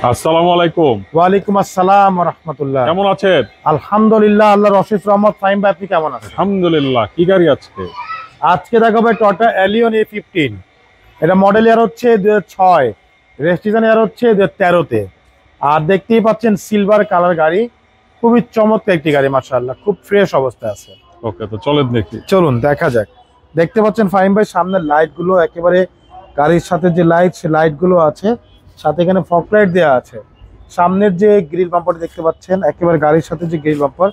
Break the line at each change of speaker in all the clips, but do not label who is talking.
আসসালামু আলাইকুম।
ওয়ালাইকুম আসসালাম ওয়া রাহমাতুল্লাহ।
কেমন আছেন?
আলহামদুলিল্লাহ, আল্লাহর অশেষ রহমত। ফাহিম ভাই, আপনি কেমন আছেন?
আলহামদুলিল্লাহ। কি গাড়ি আজকে?
আজকে দেখাবো টয়োটা এলিয়ন A15। এটা মডেল ইয়ার হচ্ছে 2006, রেজিস্ট্রেশন ইয়ার হচ্ছে 2013-তে। আর দেখতেই পাচ্ছেন সিলভার কালার গাড়ি, খুবই চমৎকার একটি গাড়ি, মাশাআল্লাহ, খুব ফ্রেশ অবস্থায় আছে।
ওকে, তো চলেন দেখি।
চলুন দেখা যাক। দেখতে পাচ্ছেন ফাহিম ভাই, সামনের লাইটগুলো একেবারে গাড়ির সাথে যে লাইট, সে লাইটগুলো আছে, সাথে এখানে ফগ লাইট দেওয়া আছে। সামনের যে গ্রিল বাম্পার দেখতে পাচ্ছেন, একেবারে গাড়ির সাথে যে গ্রিল বাম্পার,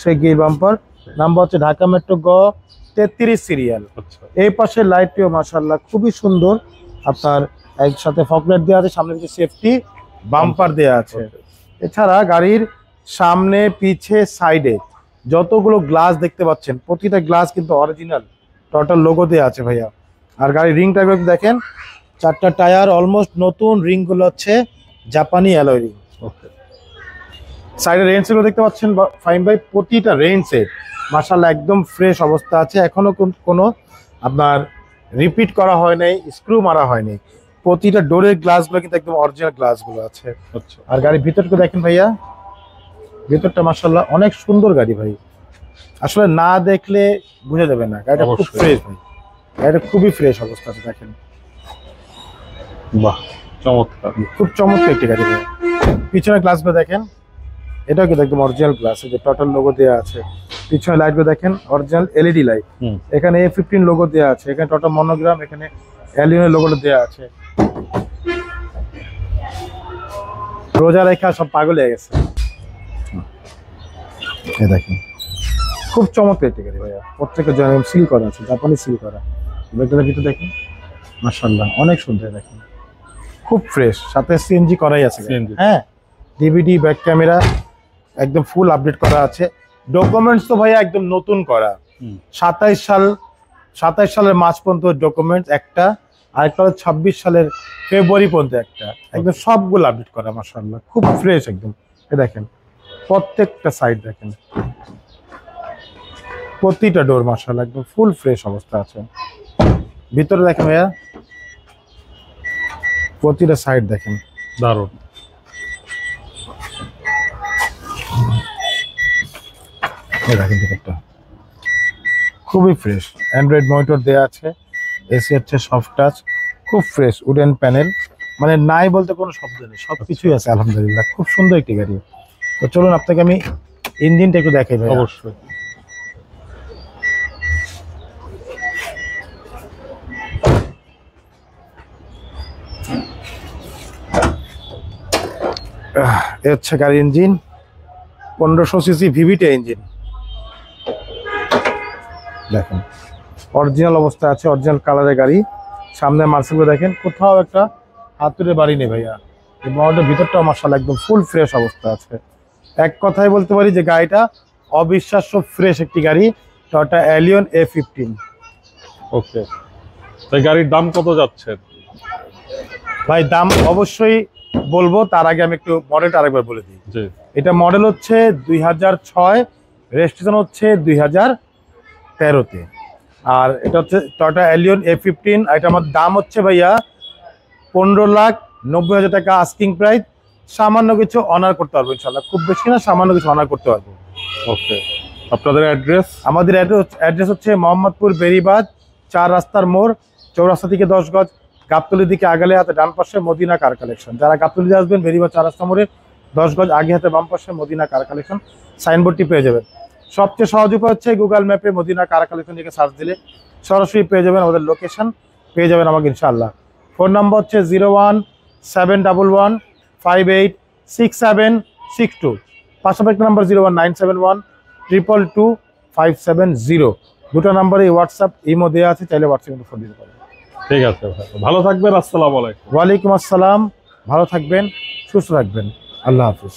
সেই গ্রিল বাম্পার নাম্বার হচ্ছে ঢাকা মেট্রো গ 33 সিরিয়াল। এই পাশে লাইটটিও মাশাআল্লাহ খুবই সুন্দর, আপনার একসাথে ফগ লাইট দেওয়া আছে, সামনে কিছু সেফটি বাম্পার দেওয়া আছে। এছাড়া গাড়ির সামনে পিছে সাইডে যতগুলো গ্লাস দেখতে পাচ্ছেন, প্রতিটা গ্লাস কিন্তু অরিজিনাল টয়োটার লোগো দেওয়া আছে ভাইয়া। আর গাড়ির রিং টাইপ দেখেন, 4টা টায়ার অলমোস্ট নতুন, রিংগুলো হচ্ছে জাপানি অ্যালয় রিং।
ওকে,
সাইডে রেঞ্জ গুলো দেখতে পাচ্ছেন ফাহিম ভাই, প্রতিটা রেঞ্জের মাশাআল্লাহ একদম ফ্রেশ অবস্থা আছে। এখনো কোনো আপনার রিপিট করা হয় নাই, স্ক্রু মারা হয়নি। প্রতিটা ডোরের গ্লাসগুলো কিন্তু একদম অরিজিনাল গ্লাসগুলো আছে।
আচ্ছা।
আর গাড়ির ভিতরটা দেখেন ভাইয়া, ভিতরটা মাশাআল্লাহ অনেক সুন্দর গাড়ি ভাই, আসলে না দেখলে বুঝে যাবে না। গাড়িটা খুব ফ্রেশ ভাই, গাড়িটা খুবই ফ্রেশ অবস্থা আছে। দেখেন,
বাহ, চমৎকার,
খুব চমৎকার একটি গাড়ি ভাই। পিছনের গ্লাসগুলো দেখেন, এটাও কিন্তু একদম অরিজিনাল গ্লাস, এই যে টয়োটার লোগো দেওয়া আছে। পিছনে লাইটগুলো দেখেন, অরিজিনাল এলইডি লাইট। এখানে A15 লোগো দেওয়া আছে, এখানে টয়োটা মনোগ্রাম, এখানে এলিয়নের লোগোটা দেওয়া আছে। রোজা রেখা সব পাগল হয়ে গেছে। এই দেখেন, খুব চমৎকার একটি গাড়ি ভাইয়া, প্রত্যেকটা জায়গায় সিল করা আছে, জাপানি সিল করা। ব্যাগটার ভিতরে দেখেন, মাশাআল্লাহ অনেক সুন্দর। দেখেন খুব ফ্রেশ, সাথে সিএনজি করাই আছে। হ্যাঁ, ডিভিডি, ব্যাক ক্যামেরা একদম ফুল আপডেট করা আছে। ডকুমেন্টস তো ভাইয়া একদম নতুন করা, 27 সালের মার্চ পর্যন্ত ডকুমেন্টস একটা, আরেকটা 26 সালের ফেব্রুয়ারি পর্যন্ত একটা, একদম সবগুলো আপডেট করা। মাশাআল্লাহ খুব ফ্রেশ একদম। দেখেন প্রত্যেকটা সাইড দেখেন, প্রতিটা ডোর মাশাআল্লাহ একদম ফুল ফ্রেশ অবস্থা আছে। ভিতরে দেখেন ভাইয়া, প্রতিটা সাইড দেখেন,
দারুণ।
দেখেন টিকেটটা খুবই ফ্রেশ, অ্যান্ড্রয়েড মনিটর দেওয়া আছে, এসি হচ্ছে সফট টাচ, খুব ফ্রেশ উডেন প্যানেল, মানে নাই বলতে কোনো শব্দ নেই, সব কিছুই আছে আলহামদুলিল্লাহ। খুব সুন্দর একটি গাড়ি। তো চলুন আপনাকে আমি ইঞ্জিনটা একটু দেখাই ভাই।
অবশ্যই।
এ হচ্ছে গাড়ির ইঞ্জিন, 1500 সিসি ভিভিটি ইঞ্জিন। দেখেন অরিজিনাল অবস্থা আছে, অরিজিনাল কালারের গাড়ি। সামনে মার্সেলগুলো দেখেন, কোথাও একটা হাতুড়ে বাড়ি নেই ভাইয়া। এই মডেলের ভিতরটাও মাশাআল্লাহ একদম ফুল ফ্রেশ অবস্থা আছে। এক কথায় বলতে পারি যে গাড়িটা অবিশ্বাস্য ফ্রেশ একটি গাড়ি, টয়োটা এলিয়ন A15।
ওকে, তাই গাড়ির দাম কত যাচ্ছে
ভাই? দাম অবশ্যই বলবো, তার আগে আমি একটু মডেলটা আরেকবার বলে দিই। এটা মডেল হচ্ছে 2006, রেজিস্ট্রেশন হচ্ছে 2013-তে। আর এটা হচ্ছে টয়োটা এলিয়ন A15। এটা আমার দাম হচ্ছে ভাইয়া 15,90,000 টাকা আস্কিং প্রাইস। সামান্য কিছু অনার করতে পারবো ইনশাল্লাহ, খুব বেশি না, সামান্য কিছু অনার করতে পারবো।
ওকে, আপনাদের অ্যাড্রেস?
আমাদের অ্যাড্রেস হচ্ছে মোহাম্মদপুর বেরিবাদ 4 রাস্তার মোড়, চৌরাস্তা থেকে 10 গজ, গাবতলির দিকে আগালে হাতে ডান পাশে মদিনা কার কালেকশন। যারা গাবতলিতে আসবেন, বেরিবাদ 4 রাস্তা মোড়ে 10 গজ আগে হাতে বাম পাশে মদিনা কার কালেকশন সাইনবোর্ডটি পেয়ে যাবেন। সবচেয়ে সহজ উপায় হচ্ছে গুগল ম্যাপে মদিনা কার কালেকশন লিখে সার্চ দিলে সরাসরি পেয়ে যাবেন, আমাদের লোকেশন পেয়ে যাবেন আমাকে ইনশাআল্লাহ। ফোন নাম্বার হচ্ছে 01711586762। পাশাপাশি নাম্বার 01971222570। দুটো নাম্বারে হোয়াটসঅ্যাপ ইমো দেওয়া আছে, চাইলে হোয়াটসঅ্যাপে ফোন দিতে পারেন।
ঠিক আছে, ভালো থাকবেন। আসসালামু আলাইকুম।
ওয়ালাইকুম আসসালাম, ভালো থাকবেন, সুস্থ থাকবেন, আল্লাহ হাফিজ।